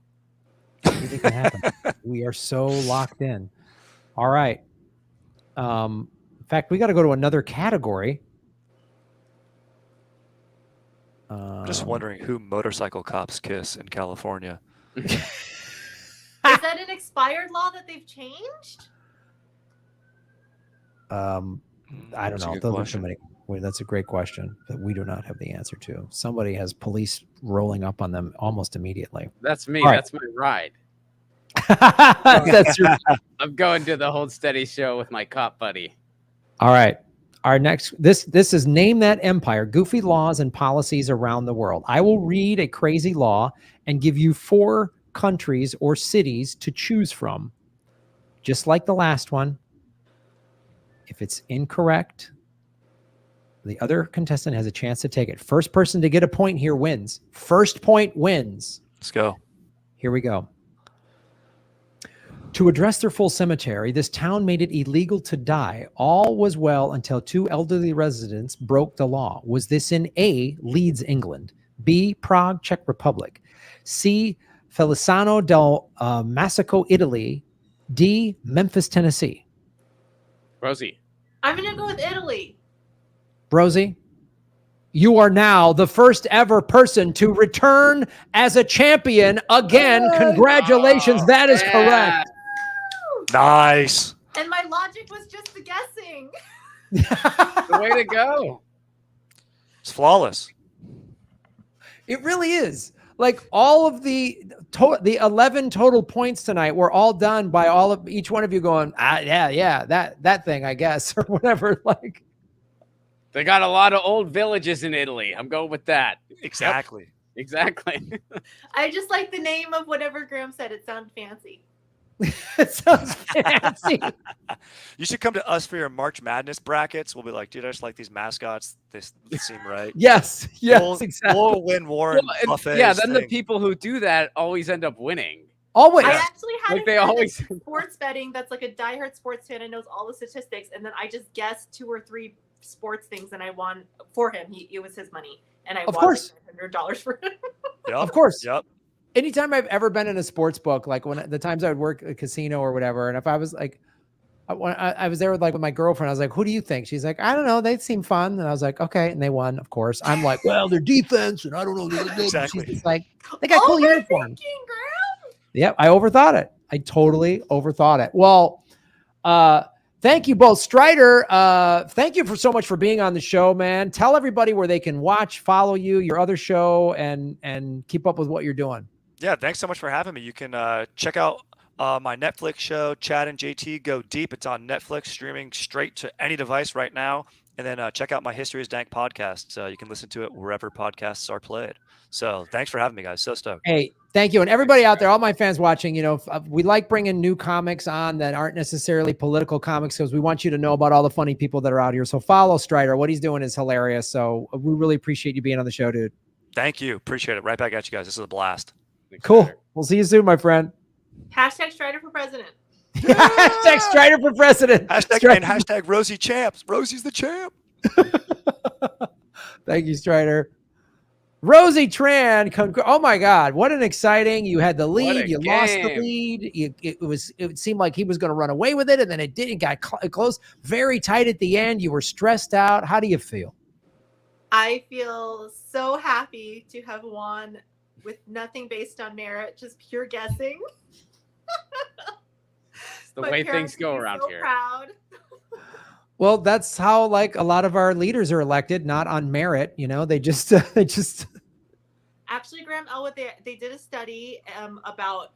Anything can happen. We are so locked in. All right. In fact, we got to go to another category. I'm just wondering who motorcycle cops kiss in California. Is that an expired law that they've changed? I don't That's a know. good Those are question. too many. Wait, that's a great question that we do not have the answer to. Somebody has police rolling up on them almost immediately. That's me. All right. That's my ride. That's your. I'm going to the Hold Steady show with my cop buddy. All right. Our next, this is Name That Empire, Goofy Laws and Policies Around the World. I will read a crazy law and give you 4 countries or cities to choose from. Just like the last one. If it's incorrect, the other contestant has a chance to take it. First person to get a point here wins. First point wins. Let's go. Here we go. To address their full cemetery, this town made it illegal to die. All was well until 2 elderly residents broke the law. Was this in A, Leeds, England, B, Prague, Czech Republic, C, Feliciano del Massico, Italy, D, Memphis, Tennessee? Rosie. I'm gonna go with Italy. Rosie, you are now the first ever person to return as a champion again. Congratulations. That is correct. Nice. And my logic was just the guessing. The way to go. It's flawless. It really is. Like all of the 11 total points tonight were all done by each one of you going, yeah, that thing, I guess, or whatever. Like They got a lot of old villages in Italy. I'm going with that. Exactly. Yep, exactly. I just like the name of whatever Graham said. It sounded fancy. it sounds fancy. You should come to us for your March Madness brackets. We'll be like, dude, I just like these mascots. They seem right. Yes, We'll- exactly. We'll win Warren And Buffett's yeah, then the thing. people who do that always end up winning. Always. I actually had Like a they friend always- that's sports betting that's like a diehard sports fan and knows all the statistics, and then I just guessed 2 or 3 sports things and I won for him. It was his money, and I Of won course. $100 for him. Yep. Of course. Yep. Anytime I've ever been in a sports book, like when the times I would work at a casino or whatever, and if I was like, when I was there with my girlfriend, I was like, "Who do you think?" She's like, "I don't know. They seem fun." And I was like, "Okay," and they won, of course. I'm like, "Well, their defense, and I don't know." Exactly. She's just like, "They got cool uniforms." Overthinking, Graham. Yep, I overthought it. I totally overthought it. Well, thank you both. Strider, thank you so much for being on the show, man. Tell everybody where they can watch, follow you, your other show, and keep up with what you're doing. Yeah, thanks so much for having me. You can check out my Netflix show, Chad and JT Go Deep. It's on Netflix, streaming straight to any device right now. And then check out my History is Dank podcast. You can listen to it wherever podcasts are played. So thanks for having me, guys. So stoked. Hey, thank you. And everybody out there, all my fans watching, we like bringing new comics on that aren't necessarily political comics because we want you to know about all the funny people that are out here. So follow Strider. What he's doing is hilarious. So we really appreciate you being on the show, dude. Thank you. Appreciate it. Right back at you guys. This is a blast. Cool. We'll see you soon, my friend. Hashtag Strider for president. Hashtag Strider for president. Hashtag Rosie champs. Rosie's the champ. Thank you, Strider. Rosie Tran, oh my God, what an exciting! You had the lead, you lost the lead. It seemed like he was going to run away with it, and then it didn't. Got close, very tight at the end. You were stressed out. How do you feel? I feel so happy to have won with nothing based on merit, just pure guessing. It's the way things go around so here. Proud. Well, that's how like a lot of our leaders are elected, not on merit. They just Actually, Graham Elwood, they did a study about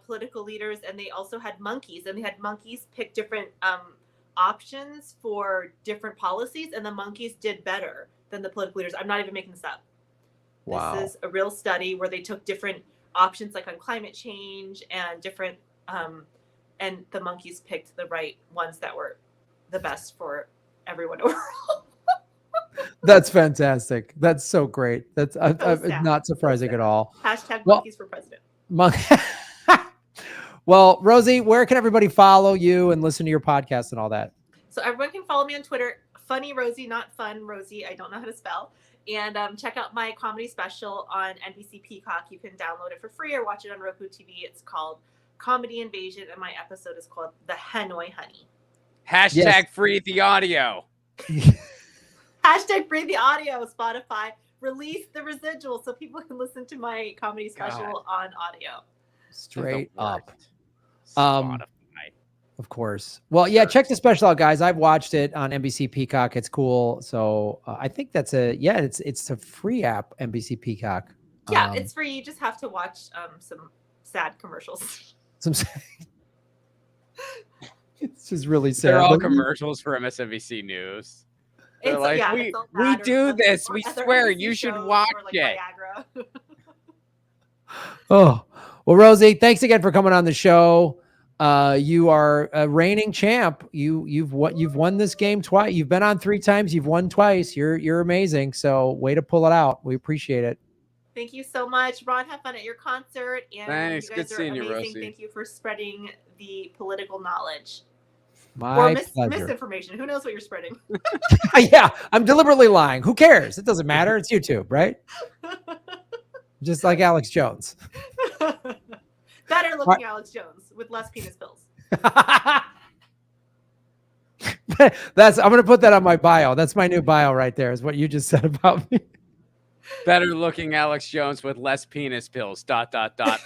political leaders, and they also had monkeys, and they had monkeys pick different options for different policies, and the monkeys did better than the political leaders. I'm not even making this up. Wow. This is a real study where they took different options, like on climate change and different, and the monkeys picked the right ones that were the best for everyone overall. That's fantastic. That's so great. That's sad. not surprising at all. Hashtag Well- monkeys for president. Well, Rosie, where can everybody follow you and listen to your podcast and all that? So everyone can follow me on Twitter, Funny Rosie, not Fun Rosie. I don't know how to spell. And check out my comedy special on NBC Peacock. You can download it for free or watch it on Roku TV. It's called Comedy Invasion, and my episode is called The Hanoi Honey. Hashtag Yes. free the audio. Hashtag free the audio, Spotify. release the residual so people can listen to my comedy special on audio. Straight up. Spotify. Of course. Well, yeah, check the special out, guys. I've watched it on NBC Peacock. It's cool. So I think that's it's a free app, NBC Peacock. Yeah, it's free. You just have to watch some sad commercials. It's just really sad. They're all commercials for MSNBC News. They're like, we do this. We swear you should watch it. Oh, well, Rosie, thanks again for coming on the show. You are a reigning champ. You've won this game twice. You've been on 3 times. You've won twice. You're amazing. So way to pull it out. We appreciate it. Thank you so much, Ron. Have fun at your concert. And thanks. You guys Good seeing amazing. You, Rosie. Thank you for spreading the political knowledge. Or misinformation. Who knows what you're spreading? Yeah, I'm deliberately lying. Who cares? It doesn't matter. It's YouTube, right? Just like Alex Jones. Better looking Alex Jones with less penis pills. I'm going to put that on my bio. That's my new bio right there, is what you just said about me. Better looking Alex Jones with less penis pills. ...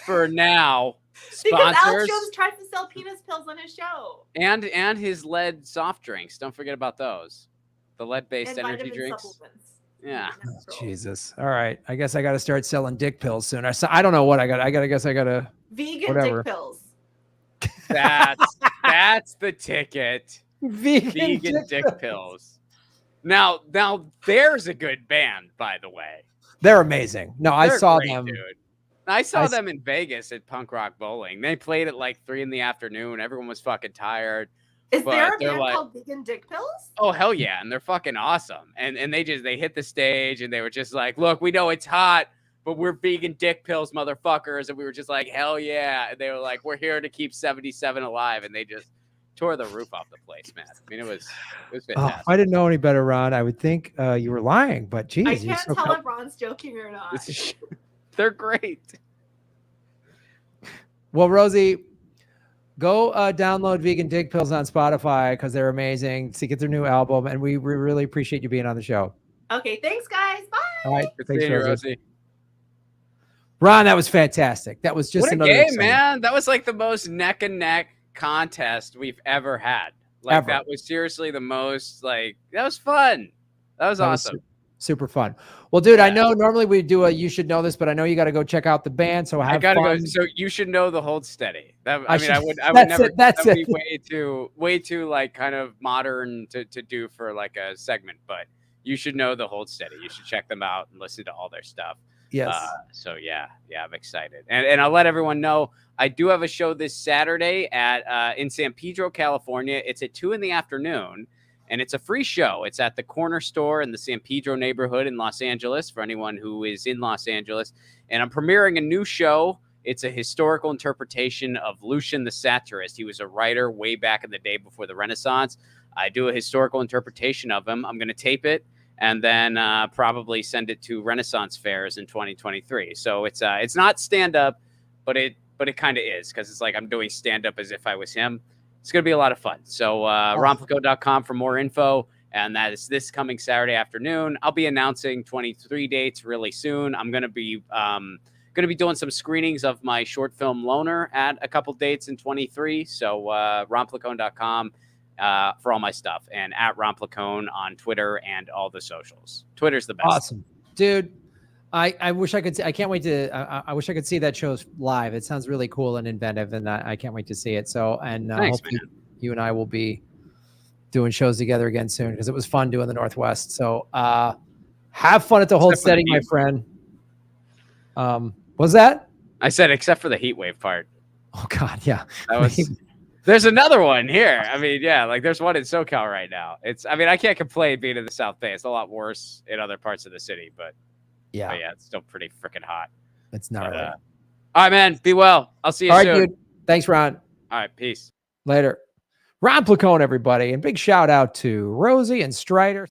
For now. Because Alex Jones tries to sell penis pills on his show. And his lead soft drinks. Don't forget about those. The lead-based energy drinks. Supplements. Yeah. Oh, Jesus. All right. I guess I got to start selling dick pills soon. I don't know what I got. I guess I got to vegan dick pills. That's the ticket. Vegan dick pills. Now there's a good band, by the way. They're amazing. No, I saw them. Dude. I saw them in Vegas at Punk Rock Bowling. They played at like 3 p.m. Everyone was fucking tired. Is there a band called Vegan Dick Pills? Oh, hell yeah. And they're fucking awesome. And they hit the stage and they were just like, look, we know it's hot, but we're vegan dick pills, motherfuckers. And we were just like, hell yeah. And they were like, we're here to keep 77 alive. And they just tore the roof off the place, man. I mean, it was fantastic. I didn't know any better, Ron. I would think you were lying, but geez. I can't tell if Ron's joking or not. They're great. Well, Rosie, go download Vegan Dick Pills on Spotify because they're amazing to get their new album. And we really appreciate you being on the show. Okay, thanks, guys. Bye. All right. Thanks, Rosie. Ron, that was fantastic. That was just what another game, man. That was like the most neck and neck contest we've ever had. Like ever. That was seriously the most that was fun. That was awesome. Super fun. Well, dude, I know normally we do you should know this, but I know you got to go check out the band. So I gotta go. So you should know the Hold Steady. I would never. That's be way too like kind of modern to do for like a segment, but you should know the Hold Steady. You should check them out and listen to all their stuff. Yes. So yeah, I'm excited, and I'll let everyone know I do have a show this Saturday in San Pedro, California. It's at 2 p.m. And it's a free show. It's at the Corner Store in the San Pedro neighborhood in Los Angeles for anyone who is in Los Angeles. And I'm premiering a new show. It's a historical interpretation of Lucian the Satirist. He was a writer way back in the day before the Renaissance. I do a historical interpretation of him. I'm going to tape it and then probably send it to Renaissance fairs in 2023. So it's not stand-up, but it kind of is because it's like I'm doing stand-up as if I was him. It's going to be a lot of fun. So ronplacone.com for more info. And that is this coming Saturday afternoon. I'll be announcing 23 dates really soon. I'm going to be doing some screenings of my short film Loner at a couple dates in 23. So ronplacone.com for all my stuff. And at ronplacone on Twitter and all the socials. Twitter's the best. Awesome. Dude, I wish I could. I can't wait to. I wish I could see that show live. It sounds really cool and inventive, and I can't wait to see it. So, and thanks, hopefully you and I will be doing shows together again soon because it was fun doing the Northwest. So, have fun at the Hold Steady, my friend. Was that? I said except for the heat wave part. Oh God, yeah. That was. There's another one here. I mean, yeah, like there's one in SoCal right now. I can't complain being in the South Bay. It's a lot worse in other parts of the city, but. Yeah, it's still pretty freaking hot. It's not. All right, man. Be well. I'll see you soon. All right, dude. Thanks, Ron. All right, peace. Later. Ron Placone, everybody. And big shout out to Rosie and Strider.